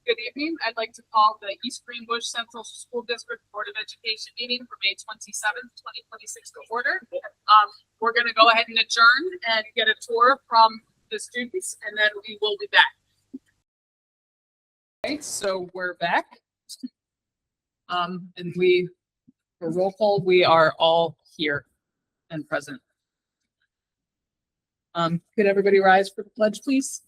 Good evening. I'd like to call the East Greenbush Central School District Board of Education meeting for May 27th, 2026 to order. We're going to go ahead and adjourn and get a tour from the students, and then we will be back. Okay, so we're back. And for roll call, we are all here and present. Could everybody rise for the pledge, please?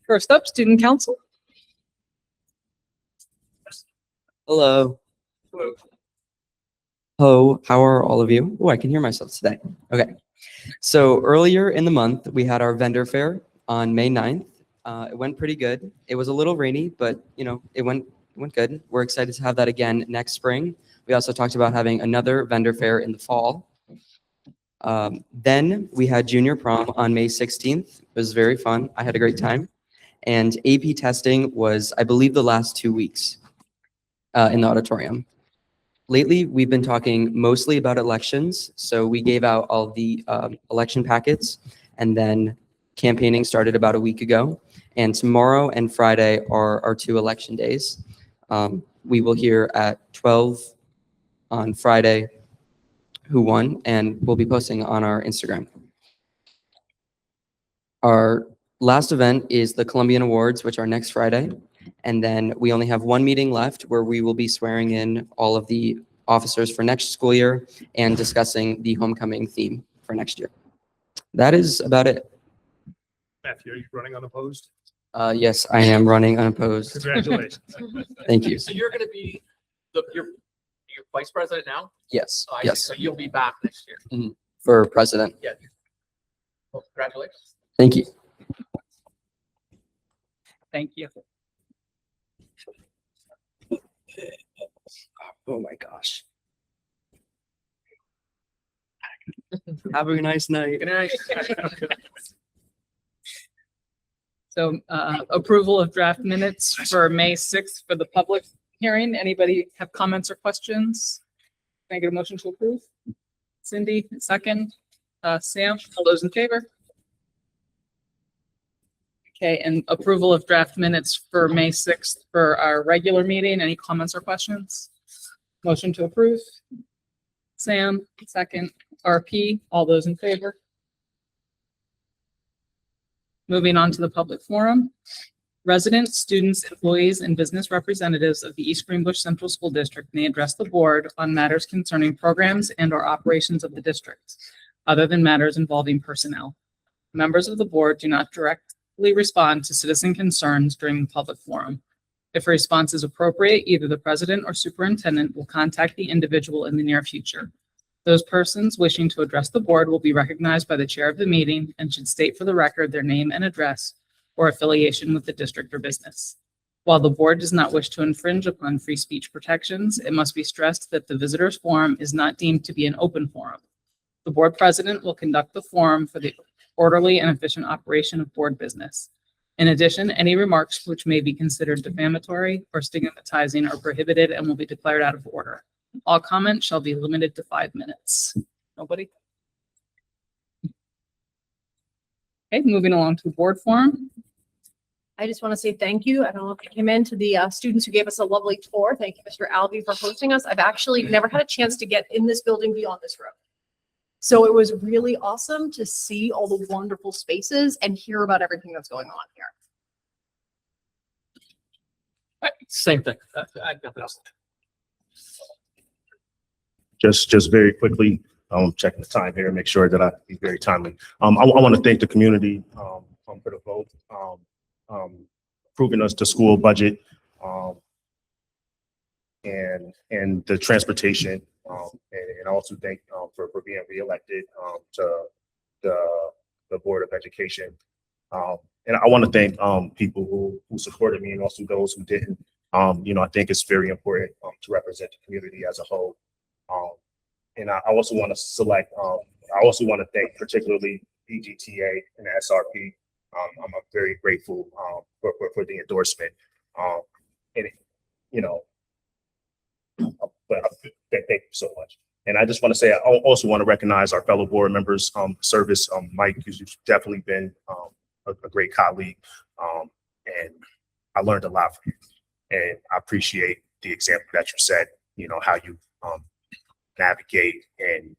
First up, Student Council. Hello. Hello. Hello, how are all of you? Oh, I can hear myself today. Okay. So earlier in the month, we had our vendor fair on May 9th. It went pretty good. It was a little rainy, but it went good. We're excited to have that again next spring. We also talked about having another vendor fair in the fall. Then we had junior prom on May 16th. It was very fun. I had a great time. And AP testing was, I believe, the last 2 weeks in the auditorium. Lately, we've been talking mostly about elections. So we gave out all the election packets, and then campaigning started about a week ago. And tomorrow and Friday are our 2 election days. We will hear at 12 on Friday who won, and we'll be posting on our Instagram. Our last event is the Columbian Awards, which are next Friday. And then we only have 1 meeting left where we will be swearing in all of the officers for next school year and discussing the homecoming theme for next year. That is about it. Matthew, are you running unopposed? Yes, I am running unopposed. Congratulations. Thank you. So you're going to be your vice president now? Yes, Oh, I see. yes, So you'll be back next year. for president. Yeah. Well, congratulations. Thank you. Thank you. Oh my gosh. Have a nice night. Good night. So approval of draft minutes for May 6th for the public hearing. Anybody have comments or questions? Can I get a motion to approve? Cindy, second. Sam, all those in favor? Okay, and approval of draft minutes for May 6th for our regular meeting. Any comments or questions? Motion to approve. Sam, second. RP, all those in favor? Moving on to the public forum. Residents, students, employees, and business representatives of the East Greenbush Central School District may address the board on matters concerning programs and/or operations of the district, other than matters involving personnel. Members of the board do not directly respond to citizen concerns during the public forum. If a response is appropriate, either the president or superintendent will contact the individual in the near future. Those persons wishing to address the board will be recognized by the chair of the meeting and should state for the record their name and address or affiliation with the district or business. While the board does not wish to infringe upon free speech protections, it must be stressed that the visitors forum is not deemed to be an open forum. The board president will conduct the forum for the orderly and efficient operation of board business. In addition, any remarks which may be considered defamatory or stigmatizing are prohibited and will be declared out of order. All comments shall be limited to 5 minutes. Nobody? Okay, moving along to board forum. I just want to say thank you. I don't know if you came in to the students who gave us a lovely tour. Thank you, Mr. Albee, for hosting us. I've actually never had a chance to get in this building beyond this room. So it was really awesome to see all the wonderful spaces and hear about everything that's going on here. Same thing. I got nothing else. Just very quickly, checking the time here, make sure that I be very timely. I want to thank the community for the vote, approving us the school budget, and the transportation, and also thank for being reelected to the Board of Education. And I want to thank people who supported me and also those who didn't. I think it's very important to represent the community as a whole. And I also want to select I also want to thank particularly EGTA and SRP. I'm very grateful for the endorsement. And you know, but thank you so much. And I just want to say, I also want to recognize our fellow board members' service. Mike, because you've definitely been a great colleague, and I learned a lot from you. And I appreciate the example that you set. You know how you navigate and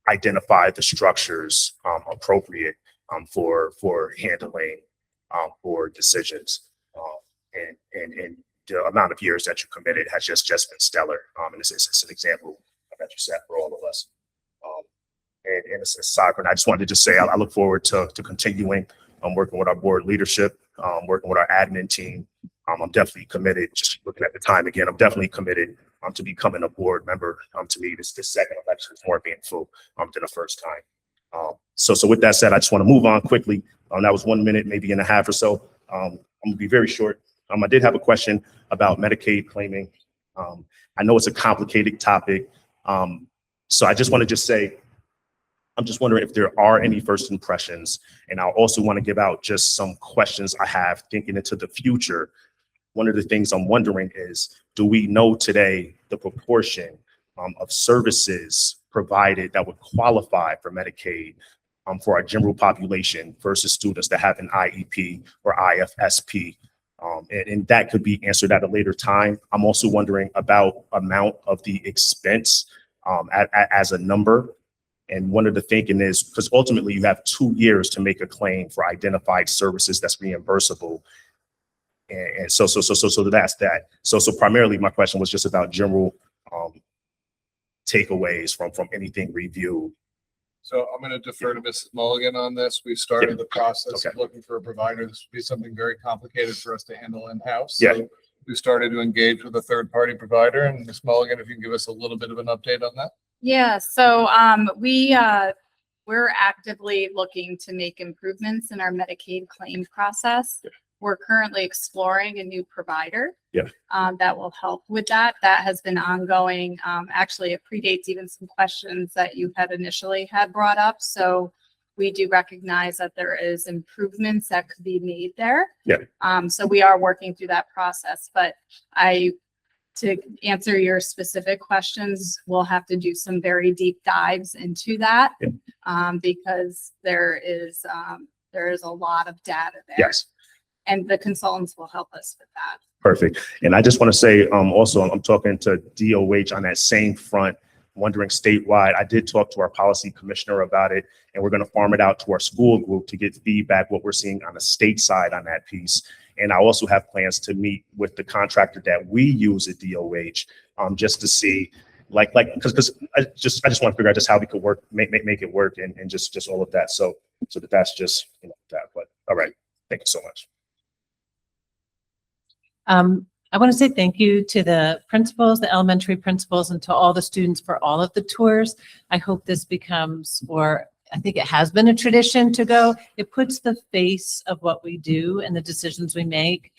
identify the structures appropriate for handling board decisions. And the amount of years that you committed has just been stellar. And it's an example that you set for all of us. And it's aside from, I just wanted to just say I look forward to continuing working with our board leadership, working with our admin team. I'm definitely committed. Just looking at the time again, I'm definitely committed to becoming a board member. To me, this second election is more meaningful than the first time. So with that said, I just want to move on quickly. That was 1 minute, maybe and a half or so. I'm gonna be very short. I did have a question about Medicaid claiming. I know it's a complicated topic. So I just want to just say, I'm just wondering if there are any first impressions. And I also want to give out just some questions I have thinking into the future. One of the things I'm wondering is, do we know today the proportion of services provided that would qualify for Medicaid for our general population versus students that have an IEP or IFSP? And that could be answered at a later time. I'm also wondering about amount of the expense as a number. And one of the thinking is, because ultimately you have 2 years to make a claim for identified services that's reimbursable. And so that's that. So primarily my question was just about general takeaways from anything reviewed. So I'm going to defer to Mrs. Mulligan on this. We started the process of Okay. looking for a provider. This would be something very complicated for us to handle in-house. Yeah. So we started to engage with a third-party provider. And Ms. Mulligan, if you can give us a little bit of an update on that. Yeah, so we're actively looking to make improvements in our Medicaid claim process. We're currently exploring a new provider. Yeah. That will help with that. That has been ongoing. Actually, it predates even some questions that you had initially had brought up. So we do recognize that there is improvements that could be made there. Yeah. So we are working through that process, but to answer your specific questions, we'll have to do some very deep dives into that. Yeah. Because there is a lot of data there. Yes. And the consultants will help us with that. Perfect. And I just want to say also, I'm talking to DOH on that same front, wondering statewide. I did talk to our policy commissioner about it, and we're going to farm it out to our school group to get feedback, what we're seeing on the state side on that piece. And I also have plans to meet with the contractor that we use at DOH just to see, because I just want to figure out just how we could work, make it work, and just all of that. So that's just that. But all right, thank you so much. I want to say thank you to the principals, the elementary principals, and to all the students for all of the tours. I hope this becomes, or I think it has been a tradition to go. It puts the face of what we do and the decisions we make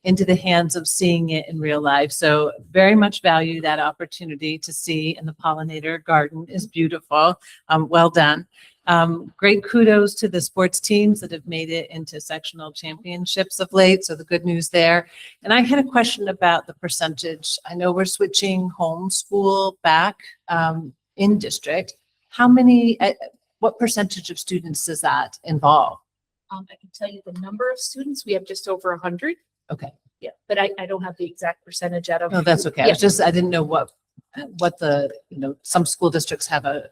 into the hands of seeing it in real life. So very much value that opportunity to see, and the pollinator garden is beautiful. Well done. Great kudos to the sports teams that have made it into sectional championships of late. So the good news there. And I had a question about the percentage. I know we're switching homeschool back in district. How many, what percentage of students does that involve? I can tell you the number of students. We have just over 100. Okay. Yeah, but I don't have the exact percentage out of. No, that's okay. Yeah. It's just, I didn't know what the, some school districts have a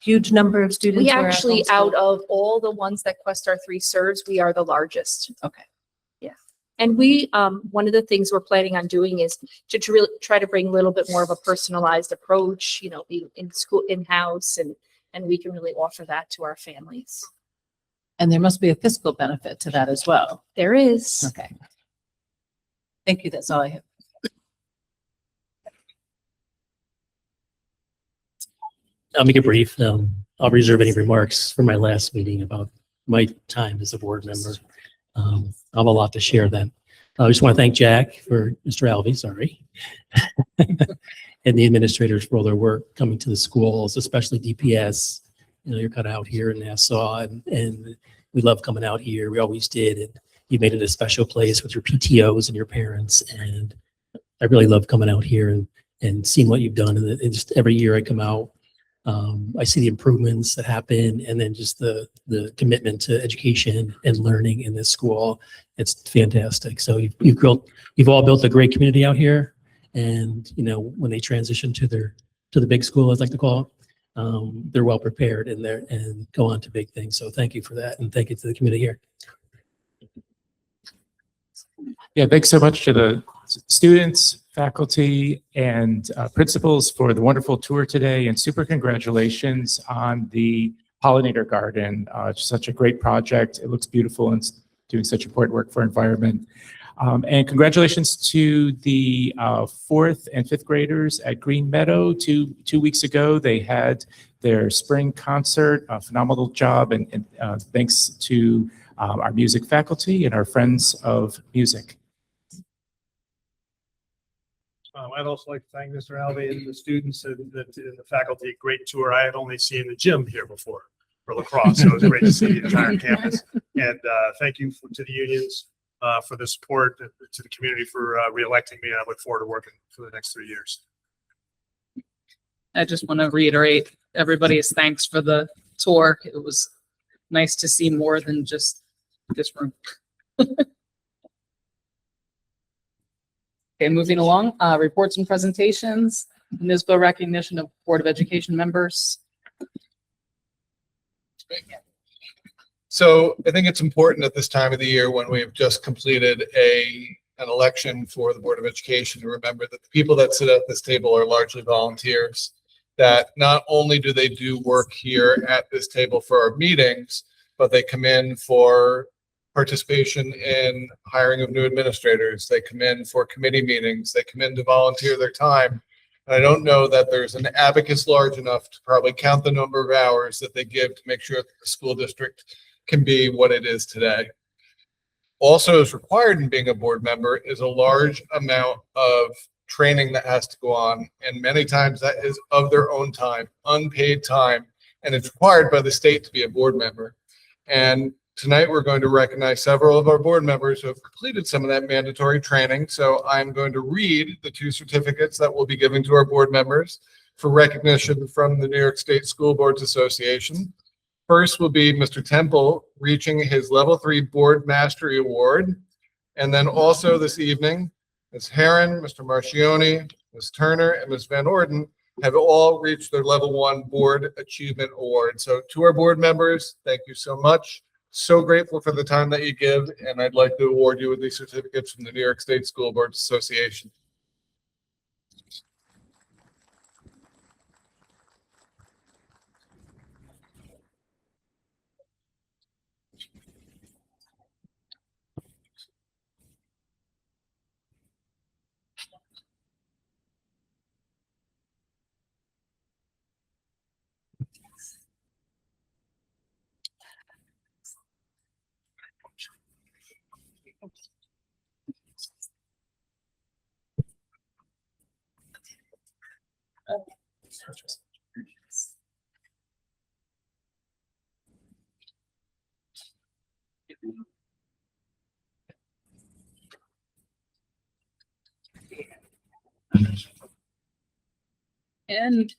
huge number of students. We who are at actually, homeschool. out of all the ones that Quest R3 serves, we are the largest. Okay. Yeah. And we, one of the things we're planning on doing is to really try to bring a little bit more of a personalized approach, be in school, in-house, and we can really offer that to our families. And there must be a fiscal benefit to that as well. There is. Okay. Thank you. That's all I have. I'll make it brief. I'll reserve any remarks for my last meeting about my time as a board member. I have a lot to share then. I just want to thank Jack for Mr. Alvey, sorry, and the administrators for all their work coming to the schools, especially DPS, you're cut out here in Nassau, and we love coming out here. We always did. And you made it a special place with your PTOs and your parents. And I really love coming out here and seeing what you've done. And just every year I come out, I see the improvements that happen, and then just the commitment to education and learning in this school. It's fantastic. So you've all built a great community out here. And, when they transition to the big school, as I like to call it, they're well prepared and go on to big things. So thank you for that. And thank you to the community here. Yeah, thanks so much to the students, faculty, and principals for the wonderful tour today, and super congratulations on the pollinator garden. It's such a great project. It looks beautiful and it's doing such important work for our environment. And congratulations to the 4th and 5th graders at Green Meadow. Two weeks ago, they had their spring concert. A phenomenal job, and thanks to our music faculty and our friends of music. I'd also like to thank Mr. Alvey and the students and the faculty. Great tour. I had only seen the gym here before for lacrosse, so it was great to see the entire campus. And thank you to the unions for the support, to the community for re-electing me. And I look forward to working for the next 3 years. I just want to reiterate everybody's thanks for the tour. It was nice to see more than just this room. Okay, moving along, reports and presentations, NISBA recognition of Board of Education members. So I think it's important at this time of the year, when we've just completed an election for the Board of Education, to remember that the people that sit at this table are largely volunteers, that not only do they do work here at this table for our meetings, but they come in for participation in hiring of new administrators. They come in for committee meetings. They come in to volunteer their time. And I don't know that there's an abacus large enough to probably count the number of hours that they give to make sure that the school district can be what it is today. Also, as required in being a board member is a large amount of training that has to go on. And many times that is of their own time, unpaid time, and it's required by the state to be a board member. And tonight, we're going to recognize several of our board members who have completed some of that mandatory training. So I'm going to read the 2 certificates that we'll be giving to our board members for recognition from the New York State School Boards Association. First will be Mr. Temple reaching his Level 3 Board Mastery Award. And then also this evening, Ms. Herron, Mr. Marchioni, Ms. Turner, and Ms. Van Orden have all reached their Level 1 Board Achievement Award. So to our board members, thank you so much. So grateful for the time that you give, and I'd like to award you with these certificates from the New York State School Boards Association. And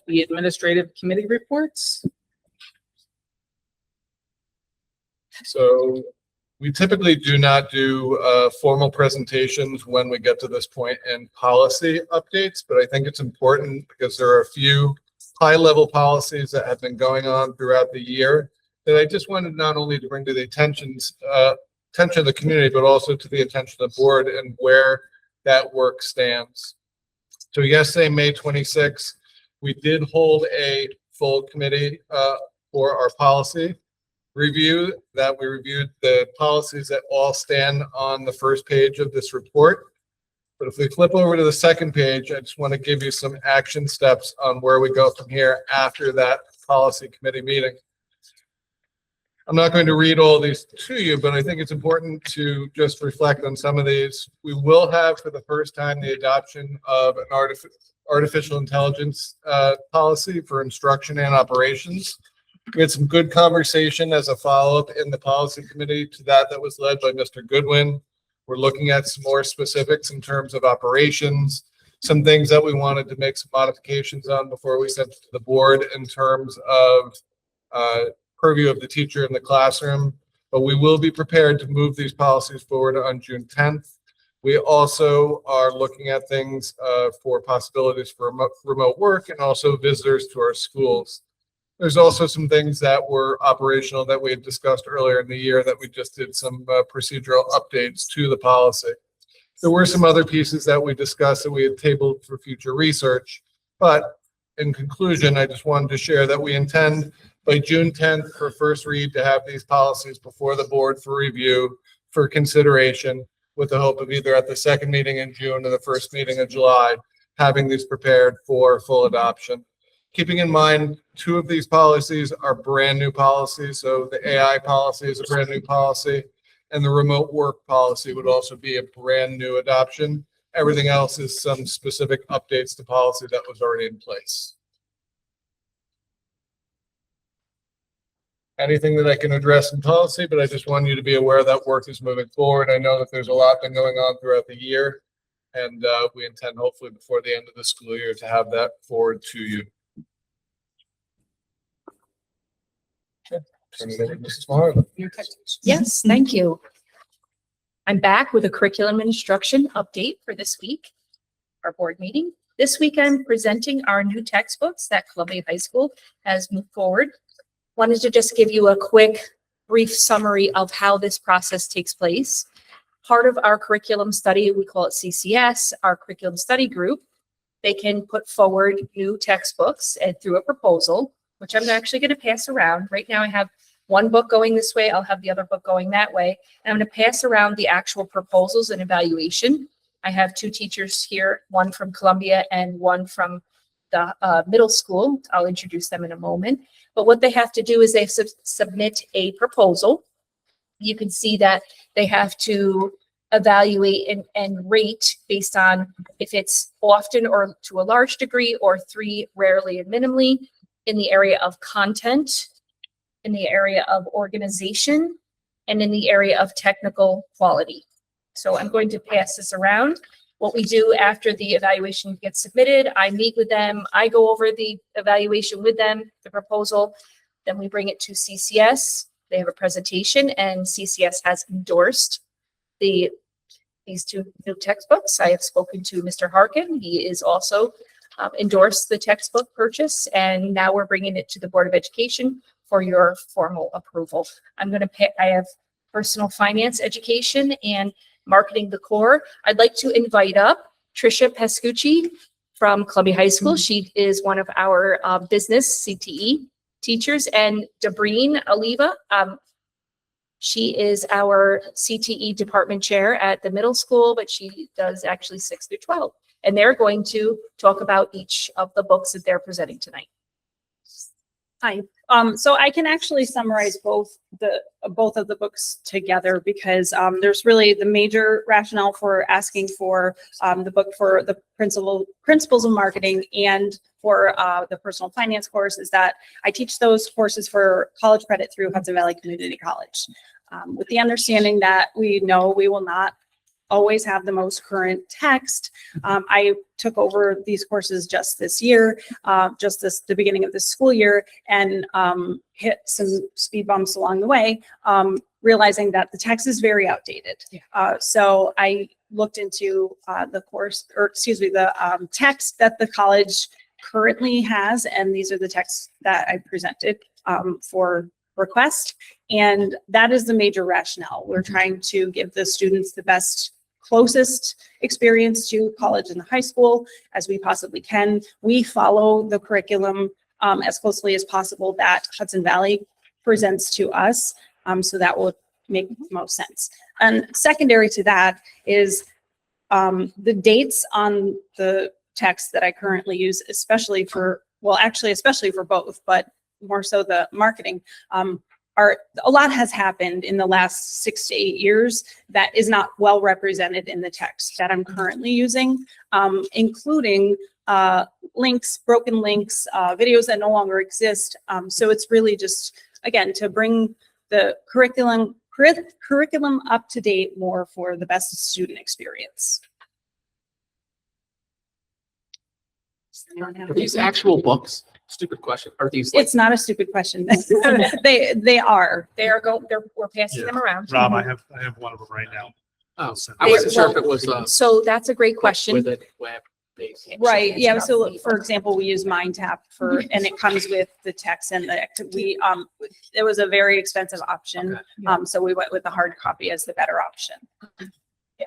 the administrative committee reports. So we typically do not do formal presentations when we get to this point in policy updates, but I think it's important because there are a few high-level policies that have been going on throughout the year that I just wanted not only to bring to the attention of the community, but also to the attention of the board and where that work stands. So yesterday, May 26th, we did hold a full committee for our policy review, that we reviewed the policies that all stand on the first page of this report. But if we flip over to the second page, I just want to give you some action steps on where we go from here after that policy committee meeting. I'm not going to read all these to you, but I think it's important to just reflect on some of these. We will have for the first time the adoption of an artificial intelligence policy for instruction and operations. We had some good conversation as a follow-up in the policy committee to that was led by Mr. Goodwin. We're looking at some more specifics in terms of operations, some things that we wanted to make some modifications on before we sent it to the board in terms of purview of the teacher in the classroom. But we will be prepared to move these policies forward on June 10th. We also are looking at things for possibilities for remote work and also visitors to our schools. There's also some things that were operational that we had discussed earlier in the year that we just did some procedural updates to the policy. There were some other pieces that we discussed that we had tabled for future research. But in conclusion, I just wanted to share that we intend by June 10th for first read to have these policies before the board for review, for consideration, with the hope of either at the second meeting in June or the first meeting in July, having these prepared for full adoption. Keeping in mind, 2 of these policies are brand new policies. So the AI policy is a brand new policy, and the remote work policy would also be a brand new adoption. Everything else is some specific updates to policy that was already in place. Anything that I can address in policy, but I just want you to be aware that work is moving forward. I know that there's a lot been going on throughout the year, and we intend hopefully before the end of the school year to have that forward to you. Turn it over to Mrs. Maher. Yes, thank you. I'm back with a curriculum and instruction update for this week, our board meeting. This week, I'm presenting our new textbooks that Columbia High School has moved forward. Wanted to just give you a quick, brief summary of how this process takes place. Part of our curriculum study, we call it CCS, our curriculum study group, they can put forward new textbooks and through a proposal, which I'm actually going to pass around. Right now, I have one book going this way. I'll have the other book going that way. And I'm going to pass around the actual proposals and evaluation. I have 2 teachers here, one from Columbia and one from the middle school. I'll introduce them in a moment. But what they have to do is they submit a proposal. You can see that they have to evaluate and rate based on if it's often or to a large degree or 3 rarely and minimally, in the area of content, in the area of organization, and in the area of technical quality. So I'm going to pass this around. What we do after the evaluation gets submitted, I meet with them, I go over the evaluation with them, the proposal, then we bring it to CCS. They have a presentation, and CCS has endorsed these 2 new textbooks. I have spoken to Mr. Harkin. He is also endorsed the textbook purchase, and now we're bringing it to the Board of Education for your formal approval. I have personal finance education and marketing the core. I'd like to invite up Tricia Pescucci from Columbia High School. She is one of our business CTE teachers, and Dabreen Oliva. She is our CTE department chair at the middle school, but she does actually 6 through 12. And they're going to talk about each of the books that they're presenting tonight. Hi. So I can actually summarize both of the books together because there's really the major rationale for asking for the book for the principles of marketing and for the personal finance course is that I teach those courses for college credit through Hudson Valley Community College, with the understanding that we know we will not always have the most current text. I took over these courses just this year, the beginning of this school year, and hit some speed bumps along the way, realizing that the text is very outdated. So I looked into the text that the college currently has, and these are the texts that I presented for request. And that is the major rationale. We're trying to give the students the best, closest experience to college and high school as we possibly can. We follow the curriculum as closely as possible that Hudson Valley presents to us. So that will make the most sense. And secondary to that is the dates on the text that I currently use, especially for both, but more so the marketing, a lot has happened in the last 6 to 8 years that is not well represented in the text that I'm currently using, including links, broken links, videos that no longer exist. So it's really just, again, to bring the curriculum up to date more for the best student experience. Are these actual books? Stupid question. Are these like, It's not a stupid question. They are. We're passing Yeah. them around. Rob, I have one of them right now. oh, I wasn't sure if it was, So that's a great question. with a web base. Right, yeah, so for example, we use MindTap for, and it comes with the text and it was a very expensive option. Okay. So we went with the hard copy as the better option. Yeah.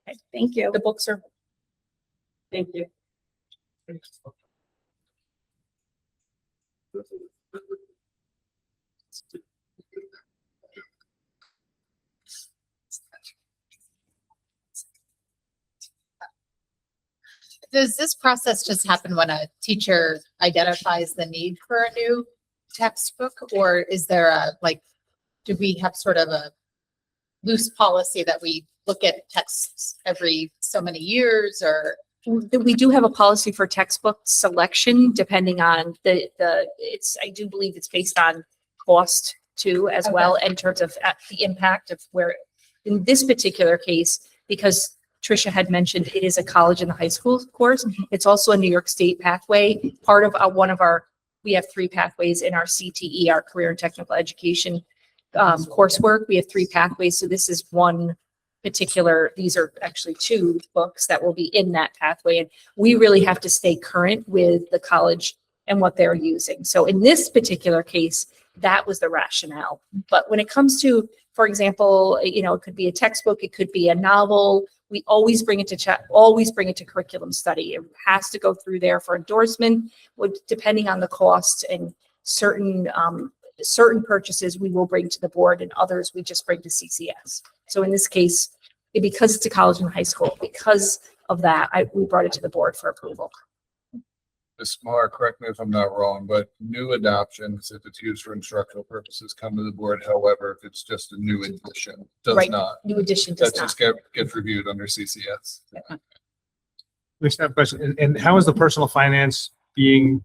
Okay, thank you. The books are, Thank you. Does this process just happen when a teacher identifies the need for a new textbook? Or is there do we have sort of a loose policy that we look at texts every so many years, or? we do have a policy for textbook selection depending on I do believe it's based on cost too, as well, in terms of the impact of where, in this particular case, because Tricia had mentioned it is a college and a high school course. It's also a New York State pathway. Part of we have 3 pathways in our CTE, our career and technical education coursework. We have 3 pathways. So this is one particular, these are actually 2 books that will be in that pathway. And we really have to stay current with the college and what they're using. So in this particular case, that was the rationale. But when it comes to, for example, it could be a textbook, it could be a novel. We always bring it to curriculum study. It has to go through there for endorsement, depending on the cost, and certain purchases we will bring to the board and others we just bring to CCS. So in this case, because it's a college and high school, because of that, we brought it to the board for approval. Ms. Maher, correct me if I'm not wrong, but new adoptions, if it's used for instructional purposes, come to the board. However, if it's just a new edition, does Right. not. New edition does That not. just gets reviewed under CCS. We just have a question. And how is the personal finance being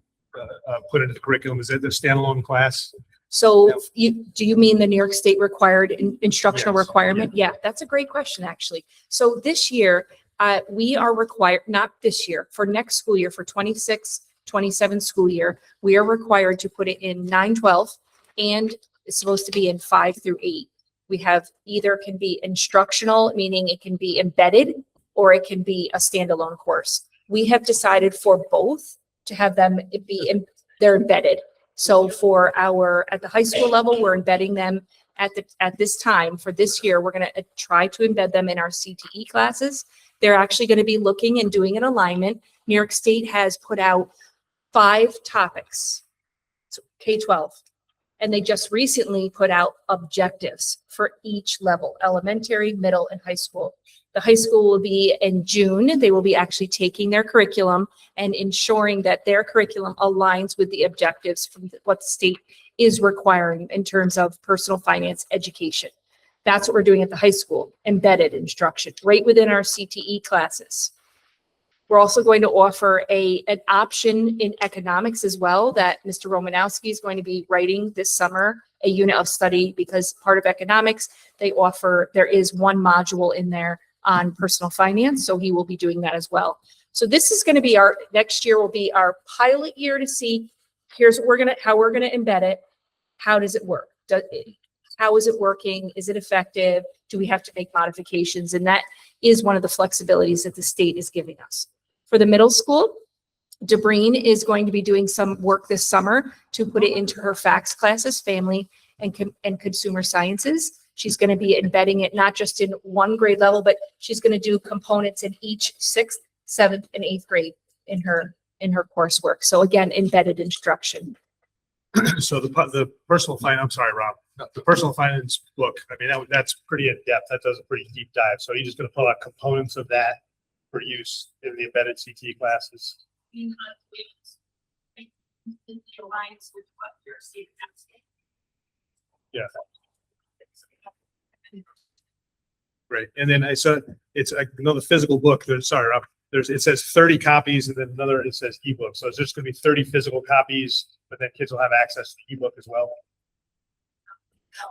put into the curriculum? Is it the standalone class? So do you mean the New York State required instructional Yes. requirement? Yeah, that's a great question, actually. So this year, we are required, not this year, for next school year, for 26-27 school year, we are required to put it in 9-12, and it's supposed to be in 5-8. We have either can be instructional, meaning it can be embedded, or it can be a standalone course. We have decided for both to have them they're embedded. So at the high school level, we're embedding them at this time. For this year, we're going to try to embed them in our CTE classes. They're actually going to be looking and doing an alignment. New York State has put out 5 topics, so K-12, and they just recently put out objectives for each level, elementary, middle, and high school. The high school will be in June. They will be actually taking their curriculum and ensuring that their curriculum aligns with the objectives from what the state is requiring in terms of personal finance education. That's what we're doing at the high school, embedded instruction, right within our CTE classes. We're also going to offer an option in economics as well that Mr. Romanowski is going to be writing this summer, a unit of study, because part of economics, there is one module in there on personal finance. So he will be doing that as well. So this is going to be next year will be our pilot year to see, here's what how we're going to embed it. How does it work? How is it working? Is it effective? Do we have to make modifications? And that is one of the flexibilities that the state is giving us. For the middle school, Debreen is going to be doing some work this summer to put it into her FACS classes, family and consumer sciences. She's going to be embedding it not just in one grade level, but she's going to do components in each 6th, 7th, and 8th grade in her coursework. So again, embedded instruction. So the personal finance, I'm sorry, Rob, the personal finance book, I mean, that's pretty in depth. That does a pretty deep dive. So you're just going to pull out components of that for use in the embedded CTE classes. Yeah. Great. And then I know the physical book, sorry, Rob, it says 30 copies and then another, it says ebook. So it's just going to be 30 physical copies, but then kids will have access to the ebook as well.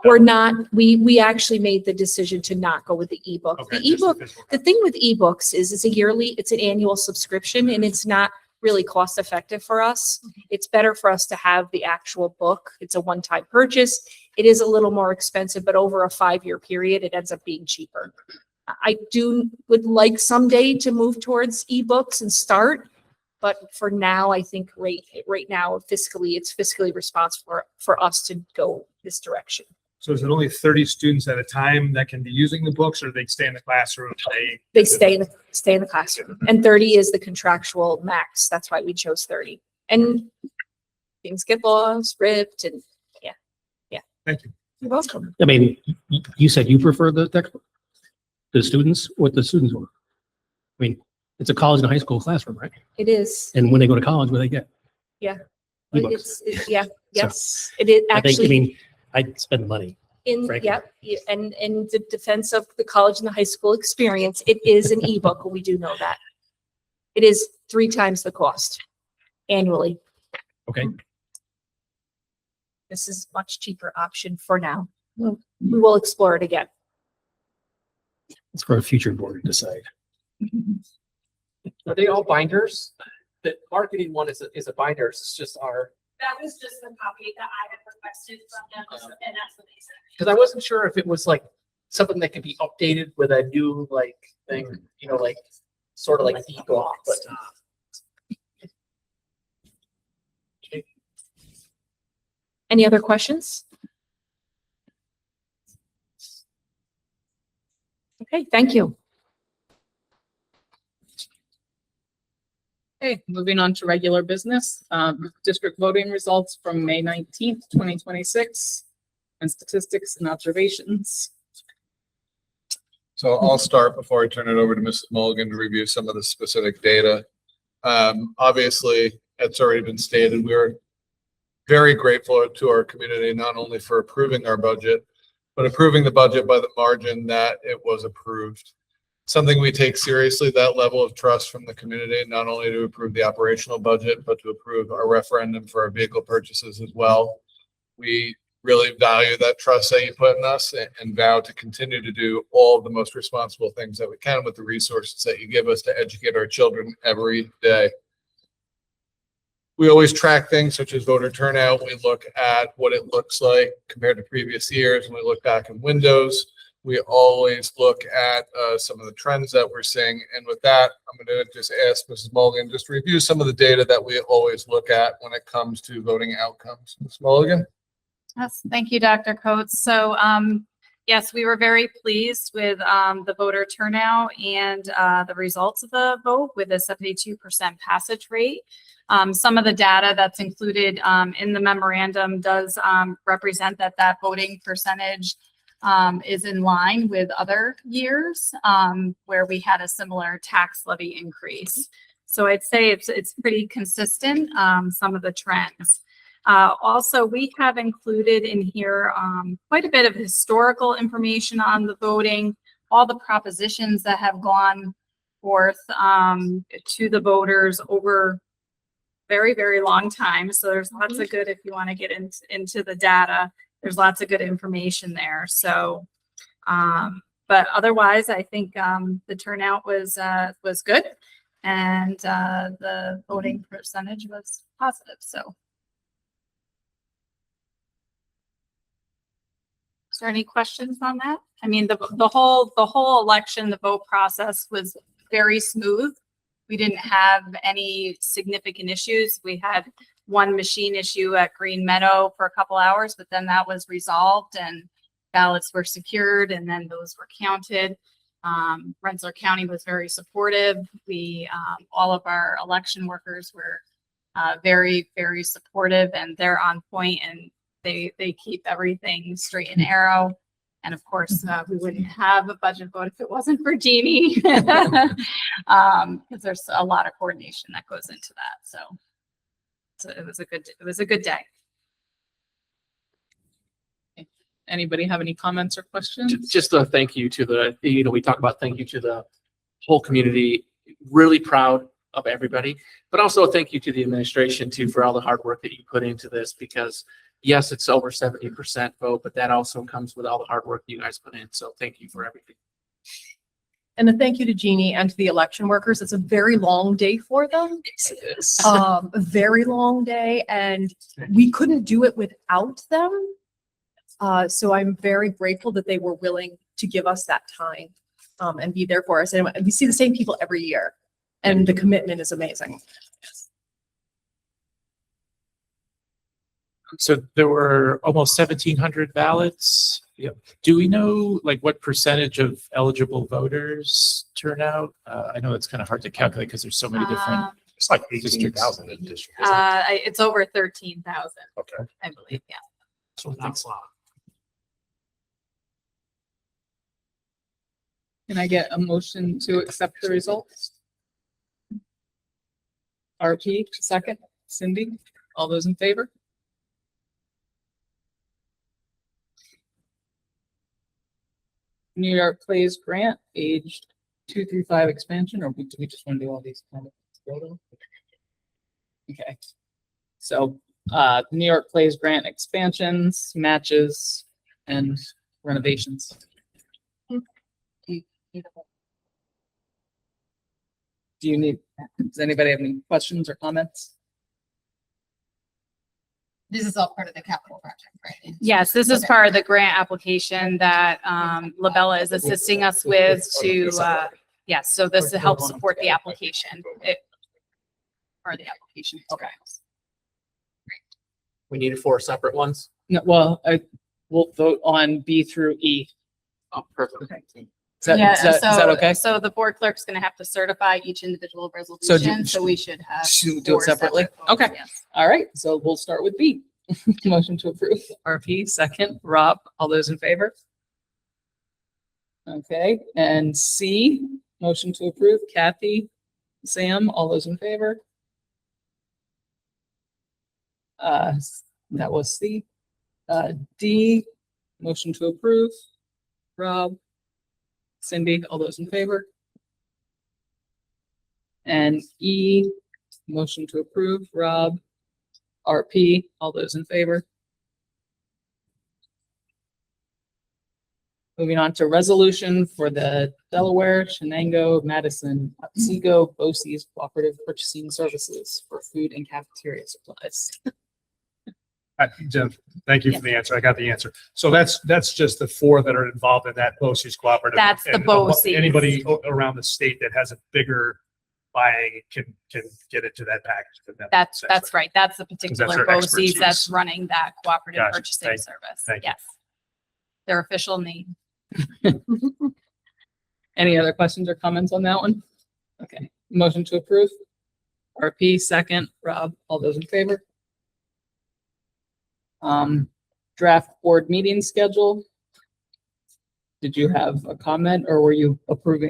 We're not, we actually made the decision to not go with the ebook. Okay, The just ebook, physical the thing with ebooks is it's an annual subscription and it's not really cost effective for us. It's better for us to have the actual book. It's a one-time purchase. It is a little more expensive, but over a 5-year period, it ends up being cheaper. I would like someday to move towards ebooks and start, but for now, I think right now it's fiscally responsible for us to go this direction. So is it only 30 students at a time that can be using the books, or do they stay in the classroom? They stay in the classroom, and 30 is the contractual max. That's why we chose 30. And things get lost, ripped, and yeah. Thank you. You're welcome. I mean, you said you prefer the textbook? The students, what the students want? I mean, it's a college and high school classroom, right? It is. And when they go to college, what do they get? Yeah. Ebooks. Yes. It is I actually. mean, I'd spend the money. frankly. And in the defense of the college and the high school experience, it is an ebook. We do know that. It is 3 times the cost annually. Okay. This is much cheaper option for now. We will explore it again. It's for a future board to decide. Are they all binders? The marketing one is a binder. It's just our. That was just the copy that I had requested from them, and that's what they said. Because I wasn't sure if it was like something that could be updated with a new like thing, you know, like sort of like ebook, but. Any other questions? Okay, thank you. Okay, moving on to regular business, district voting results from May 19th, 2026, and statistics and observations. So I'll start before I turn it over to Mrs. Mulligan to review some of the specific data. Obviously, it's already been stated, we are very grateful to our community, not only for approving our budget, but approving the budget by the margin that it was approved. Something we take seriously, that level of trust from the community, not only to approve the operational budget, but to approve our referendum for our vehicle purchases as well. We really value that trust that you put in us and vow to continue to do all of the most responsible things that we can with the resources that you give us to educate our children every day. We always track things such as voter turnout. We look at what it looks like compared to previous years, and we look back in windows. We always look at some of the trends that we're seeing. And with that, I'm going to just ask Mrs. Mulligan just to review some of the data that we always look at when it comes to voting outcomes. Ms. Mulligan? Yes, thank you, Dr. Coates. So, yes, we were very pleased with the voter turnout and the results of the vote with a 72% passage rate. Some of the data that's included in the memorandum does represent that voting percentage is in line with other years where we had a similar tax levy increase. So I'd say it's pretty consistent, some of the trends. Also, we have included in here quite a bit of historical information on the voting, all the propositions that have gone forth to the voters over very, very long time. So there's lots of good, if you want to get into the data, there's lots of good information there. So, but otherwise, I think the turnout was good, and the voting percentage was positive. So, is there any questions on that? I mean, the whole election, the vote process was very smooth. We didn't have any significant issues. We had one machine issue at Green Meadow for a couple hours, but then that was resolved and ballots were secured and then those were counted. Rensselaer County was very supportive. We, all of our election workers were very, very supportive, and they're on point, and they keep everything straight and narrow. And of course, we wouldn't have a budget vote if it wasn't for Jeannie, because there's a lot of coordination that goes into that. So it was a good day. Anybody have any comments or questions? Just a thank you to the, we talk about thank you to the whole community. really proud of everybody, but also thank you to the administration too for all the hard work that you put into this, because yes, it's over 70% vote, but that also comes with all the hard work you guys put in. So thank you for everything. And a thank you to Jeannie and to the election workers. It's a very long day for them. A very long day, and we couldn't do it without them. So I'm very grateful that they were willing to give us that time and be there for us. And we see the same people every year, and the commitment is amazing. So there were almost 1,700 ballots. Yep. Do we know like what percentage of eligible voters turn out? I know it's kind of hard to calculate because there's so many different. It's like 18,000 in the district. isn't it? It's over 13,000, Okay. I believe, yeah. So that's a lot. Can I get a motion to accept the results? RP, second. Cindy, all those in favor? New York Plays Grant, aged 2 through 5 expansion, or do we just want to do all these kind of together? Okay. So, New York Plays Grant expansions, matches, and renovations. Does anybody have any questions or comments? This is all part of the capital project, right? Yes, this is Okay. part of the grant application that Labella is assisting us with to, yes, so this helps support the application. Part of the application. Okay. We needed 4 separate ones. No, well, we'll vote on B through E. Oh, perfect. Is that okay? So the board clerk's gonna have to certify each individual do- resolution, so we should have. Should we do it 4 separately? separate votes, Okay. yes. All right, so we'll start with B. Motion to approve. RP, second. Rob, all those in favor? Okay, and C, motion to approve. Kathy, Sam, all those in favor? That was C. D, motion to approve. Rob, Cindy, all those in favor? And E, motion to approve. Rob, RP, all those in favor? Moving on to resolution for the Delaware, Shenango, Madison, Otsego, BOCES Cooperative Purchasing Services for food and cafeteria supplies. Jen, thank you for the answer. I got the answer. So that's just the 4 that are involved in that BOCES cooperative. That's the And BOCES. Anybody around the state that has a bigger buying can get into that package. That's right. That's the particular their BOCES expertise. that's running that cooperative Gotcha. purchasing service. thank you. Yes. Their official name. Any other questions or comments on that one? Okay, motion to approve. RP, second. Rob, all those in favor? Draft board meeting schedule. Did you have a comment or were you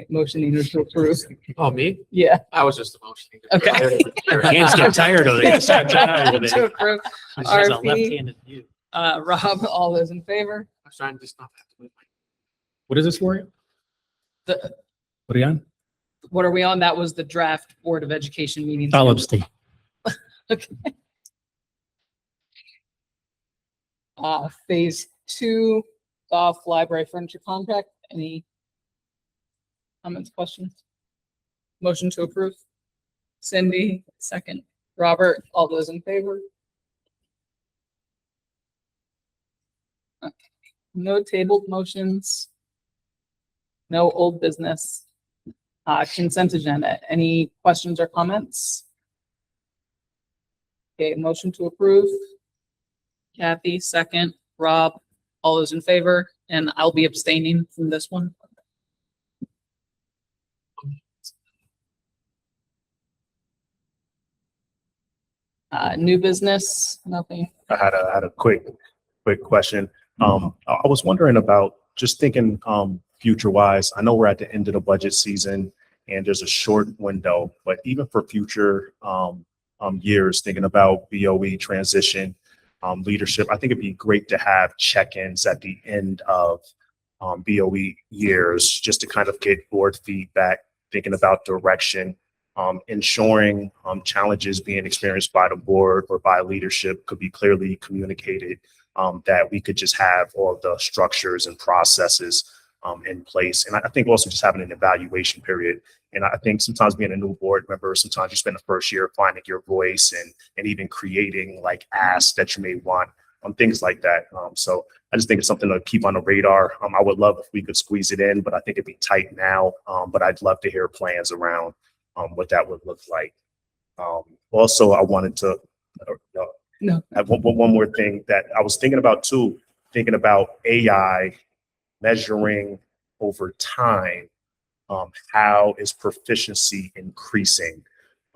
motioning to approve? Oh, me? Yeah. I was just emotioning. Okay. Her hands get tired of it. To approve. She has a RP. left-handed view. Rob, all those in favor? I was trying to just not have to move my. What is this for? The, What are you on? what are we on? That was the draft Board of Education meeting. I'll abstain. Okay. Phase 2, off library furniture contract. Any comments, questions? Motion to approve. Cindy, second. Robert, all those in favor? Okay. No tabled motions. No old business. Consent agenda. Any questions or comments? Okay, motion to approve. Kathy, second. Rob, all those in favor? And I'll be abstaining from this one. New business, nothing. I had a quick question. I was wondering about just thinking, future wise, I know we're at the end of the budget season and there's a short window, but even for future, years, thinking about BOE transition, leadership, I think it'd be great to have check-ins at the end of, BOE years, just to kind of get board feedback thinking about direction, ensuring challenges being experienced by the board or by leadership could be clearly communicated, that we could just have all the structures and processes in place. And I think also just having an evaluation period. And I think sometimes being a new board member, sometimes you spend the first year finding your voice and even creating like asks that you may want, things like that. So I just think it's something to keep on the radar. I would love if we could squeeze it in, but I think it'd be tight now. But I'd love to hear plans around what that would look like. Also, I wanted to have one more thing that I was thinking about too, thinking about AI measuring over time. How is proficiency increasing?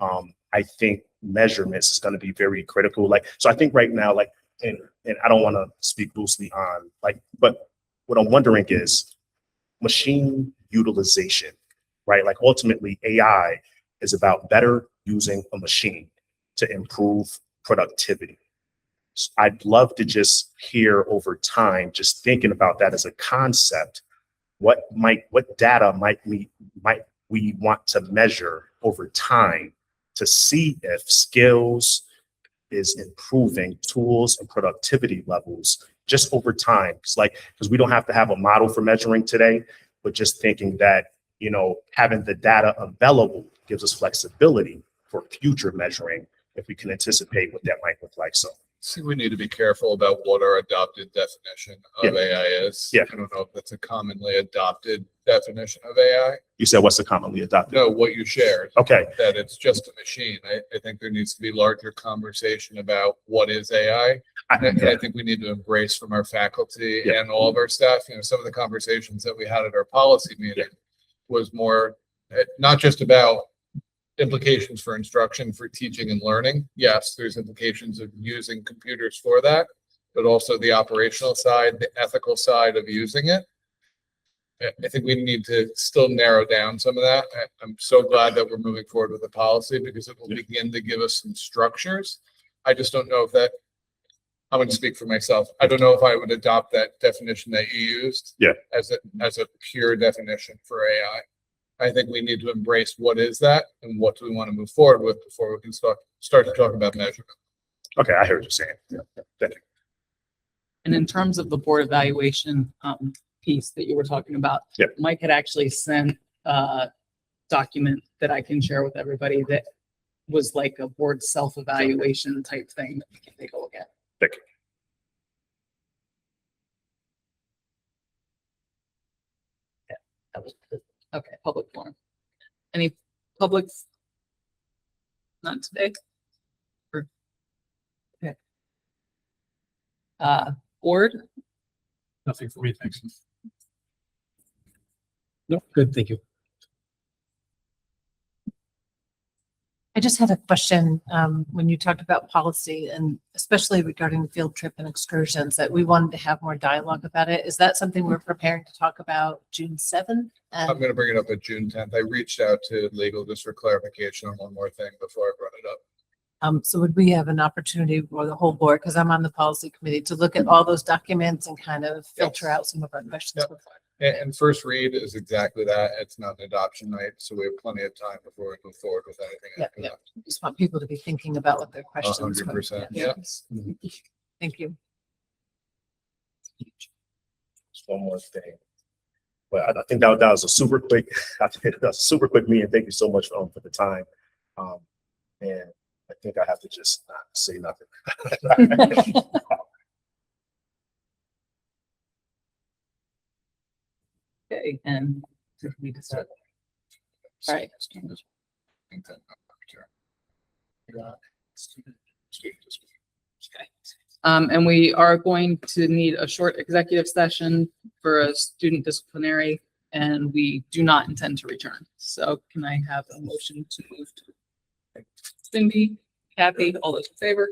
I think measurements is going to be very critical. Like, so I think right now, like, and I don't want to speak loosely on like, but what I'm wondering is machine utilization, right? Like ultimately AI is about better using a machine to improve productivity. So I'd love to just hear over time, just thinking about that as a concept, what data might we want to measure over time to see if skills is improving, tools and productivity levels just over time. It's like, because we don't have to have a model for measuring today, but just thinking that, you know, having the data available gives us flexibility for future measuring if we can anticipate what that might look like. So See, we need to be careful about what our adopted definition of AI is. Yeah. I don't know if that's a commonly adopted definition of AI. you said what's the commonly adopted? No, what you shared. Okay. That it's just a machine. I think there needs to be larger conversation about what is AI. And I think we need to embrace from our faculty and all of our staff, you know, some of the conversations that we had at our policy meeting was more, not just about implications for instruction, for teaching and learning. Yes, there's implications of using computers for that, but also the operational side, the ethical side of using it. I think we need to still narrow down some of that. I'm so glad that we're moving forward with the policy because it will begin to give us some structures. I just don't know if that, I'm going to speak for myself. I don't know if I would adopt that definition that you used as a pure definition for AI. I think we need to embrace what is that and what do we want to move forward with before we can start to talk about measurement. Okay, I hear what you're saying. Thank you. And in terms of the board evaluation piece that you were talking about, Mike had actually sent a document that I can share with everybody that was like a board self-evaluation type thing that we can take a look at. Thank you. That was okay. Public forum. Any public? Not today. Okay. Board. Nothing for me, thanks. No, good, thank you. I just had a question, when you talked about policy and especially regarding field trip and excursions, that we wanted to have more dialogue about it. Is that something we're preparing to talk about June 7th? I'm going to bring it up at June 10th. I reached out to legal just for clarification on one more thing before I brought it up. So would we have an opportunity for the whole board, because I'm on the policy committee, to look at all those documents and kind of filter out some of our questions? And first read is exactly that. It's not an adoption night, so we have plenty of time before we move forward with anything after that. Just want people to be thinking about what their questions were. 100%. Yeah. Thank you. Just one more thing. Well, I think that was a super quick, I think that was a super quick meeting. Thank you so much for the time. And I think I have to just not say nothing. Okay, and we decide. All right. Okay. And we are going to need a short executive session for a student disciplinary, and we do not intend to return. So can I have a motion to move to Cindy, Kathy, all those in favor?